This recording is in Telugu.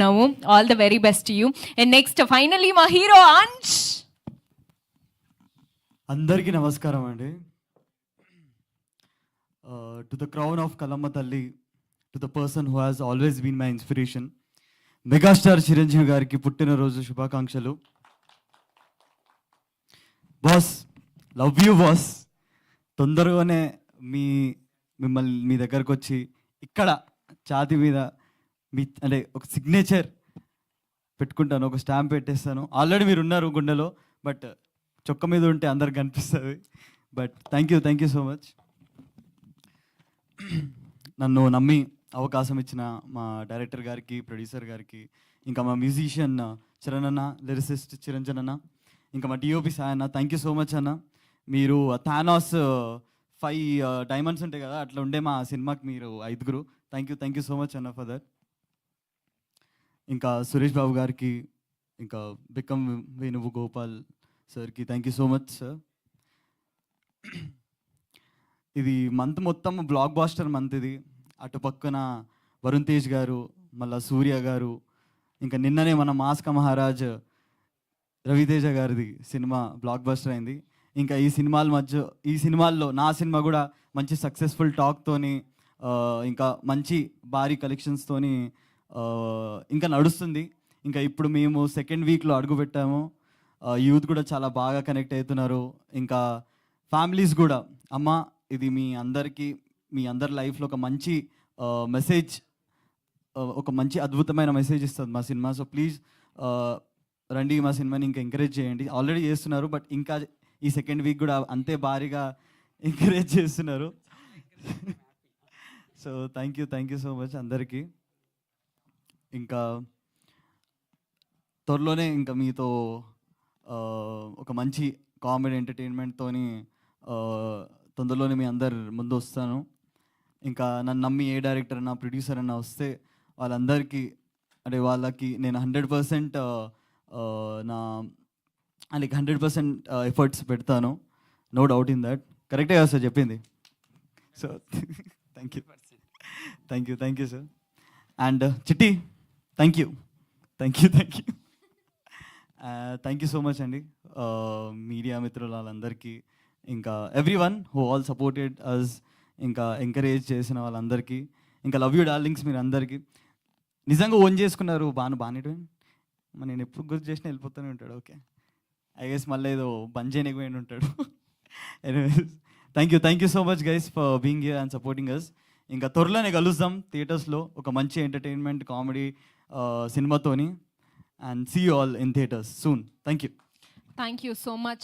Now, all the very best to you. And next, finally, my hero, Ansh. అందరికీ నమస్కారం అండి. To the crown of Kalamma తల్లి, to the person who has always been my inspiration, megastar Chiranjeevi గారికి పుట్టినరోజు శుభాకాంక్షలు. Boss, love you boss. తొందరగానే మిమ్మల్ని మీ దగ్గరకు వచ్చి ఇక్కడ ఛాతీ మీద అంటే ఒక సిగ్నేచర్ పెట్టుకుంటాను, ఒక స్టాంప్ పెట్టేస్తాను. ఆల్రెడీ మీరు ఉన్నారు గుండెలో, బట్ చొక్క మీద ఉంటే అందరికి కనిపిస్తుంది. But thank you so much. నన్ను నమ్మి అవకాశం ఇచ్చిన మా డైరెక్టర్ గారికి, ప్రొడ్యూసర్ గారికి, ఇంకా మా మ్యూజిషియన్ చరణ్ అన్న, లిరిసిస్ట్ చిరంజన్ అన్న, ఇంకా మా డిఓపి సాయి అన్న, థ్యాంక్ యూ సో మచ్ అన్న. మీరు థానాస్ 5 డైమండ్స్ ఉంటాయి కదా, అట్లా ఉండే మా సినిమాకి మీరు 5. థ్యాంక్ యూ సో మచ్ అన్న ఫర్ దట్. ఇంకా సురేష్ బాబు గారికి, ఇంకా బిక్కం వేణుగోపాల్ సార్కి thank you so much sir. ఇది మంత్ మొత్తం బ్లాక్ బాస్టర్ మంత్ ఇది. అటు పక్కన వరుణ్ తేజ్ గారు, మళ్ళా సూర్య గారు, ఇంకా నిన్ననే మన మాస్క మహారాజ్ రవితేజ గారిది సినిమా బ్లాక్ బాస్టర్ అయింది. ఇంకా ఈ సినిమాల్లో నా సినిమా కూడా మంచి సక్సెస్ఫుల్ టాక్తోని, ఇంకా మంచి భారీ కలెక్షన్స్తోని ఇంకా నడుస్తుంది. ఇంకా ఇప్పుడు మేము సెకండ్ వీక్లో అడుగు పెట్టాము. యూత్ కూడా చాలా బాగా కనెక్ట్ అవుతున్నారు. ఇంకా ఫ్యామిలీస్ కూడా, అమ్మ ఇది మీ అందరి లైఫ్లో ఒక మంచి మెసేజ్, ఒక మంచి అద్భుతమైన మెసేజ్ ఇస్తుంది మా సినిమా. సో ప్లీజ్ రండి, మా సినిమాని ఇంకా ఎంకరేజ్ చేయండి. ఆల్రెడీ చేస్తున్నారు, బట్ ఇంకా ఈ సెకండ్ వీక్ కూడా అంతే భారీగా ఎంకరేజ్ చేస్తున్నారు. So thank you so much అందరికీ. ఇంకా త్వరలోనే ఇంకా మీతో ఒక మంచి కామెడీ ఎంటర్టైన్మెంట్తోని తొందరలోనే మీ అందరు ముందు వస్తాను. ఇంకా నన్ను నమ్మి ఏ డైరెక్టర్ అన్నా, ప్రొడ్యూసర్ అన్నా వస్తే వాళ్ళకి నేను 100% నా 100% ఎఫర్ట్స్ పెడతాను. No doubt in that. కరెక్టే కదా సార్ చెప్పింది? So thank you sir. And Chitti, thank you so much అండి. మీడియా మిత్రులు వాళ్ళందరికీ, ఇంకా everyone who all supported us, ఇంకా ఎంకరేజ్ చేసిన వాళ్ళందరికీ, ఇంకా లవ్ యూ డార్లింగ్స్ మీరు అందరికీ. నిజంగా ఓన్ చేసుకున్నారు బాగానే. నేను ఎప్పుడు గుర్తు చేసినా వెళ్ళిపోతూనే ఉంటాడు. ఓకే, ఐ గెస్ మళ్ళీ ఏదో బంద్ చేయలేకపోయిన ఉంటాడు. Anyways thank you so much guys for being here and supporting us. ఇంకా త్వరలోనే కలుద్దాం థియేటర్స్లో ఒక మంచి ఎంటర్టైన్మెంట్ కామెడీ సినిమాతోని. And see you all in theaters soon. Thank you. Thank you so much.